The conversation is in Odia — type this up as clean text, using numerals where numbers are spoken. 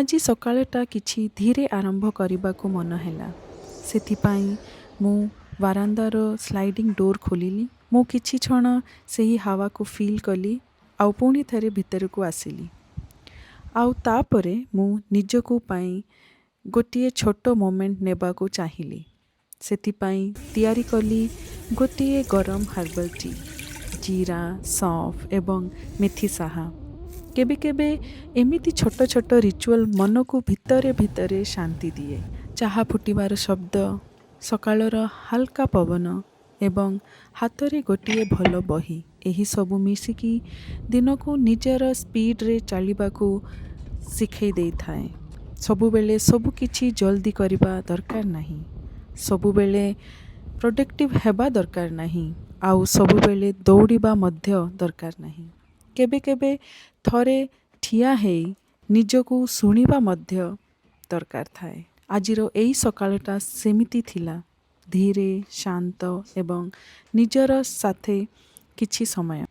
ଆଜି ସକାଳଟା କିଛି ଧୀରେ ଆରମ୍ଭ କରିବାକୁ ମନ ହେଲା। ସେଥିପାଇଁ ମୁଁ ବାରାନ୍ଦାର ସ୍ଲାଇଡିଂ ଡୋର୍ ଖୋଲିଲି। ମୁଁ କିଛି କ୍ଷଣ ସେହି ହାୱାକୁ ଫିଲ୍ କଲି ଆଉ ପୁଣି ଥରେ ଭିତରକୁ ଆସିଲି। ଆଉ ତାପରେ ମୁଁ ନିଜକୁ ପାଇଁ ଗୋଟିଏ ଛୋଟ ମୋମେଣ୍ଟ ନେବାକୁ ଚାହିଁଲି। ସେଥିପାଇଁ ତିଆରି କଲି ଗୋଟିଏ ଗରମ ହର୍ବାଲ ଟି, ଜିରା, ସੌଫ ଏବଂ ମେଥି ସାହା। କେବେ କେବେ ଏମିତି ଛୋଟ ଛୋଟ ରିଚୁଆଲ ମନକୁ ଭିତରେ ଭିତରେ ଶାନ୍ତି ଦିଏ। ଚାହା ଫୁଟିବାର ଶବ୍ଦ, ସକାଳର ହାଲକା ପବନ ଏବଂ ହାତରେ ଗୋଟିଏ ଭଲ ବହି, ଏହିସବୁ ମିଶିକି ଦିନକୁ ନିଜର ସ୍ପିଡ଼ରେ ଚାଲିବାକୁ ଶିଖେଇ ଦେଇଥାଏ। ସବୁବେଳେ ସବୁକିଛି ଜଲ୍ଦି କରିବା ଦରକାର ନାହିଁ। ସବୁବେଳେ ପ୍ରଡ଼କ୍ଟିଭ୍ ହେବା ଦରକାର ନାହିଁ। ଆଉ ସବୁବେଳେ ଦୌଡ଼ିବା ମଧ୍ୟ ଦରକାର ନାହିଁ। କେବେ କେବେ ଥରେ ଠିଆ ହେଇ ନିଜକୁ ଶୁଣିବା ମଧ୍ୟ ଦରକାର ଥାଏ। ଆଜିର ଏଇ ସକାଳଟା ସେମିତି ଥିଲା, ଧୀରେ, ଶାନ୍ତ ଏବଂ ନିଜର ସାଥେ କିଛି ସମୟ।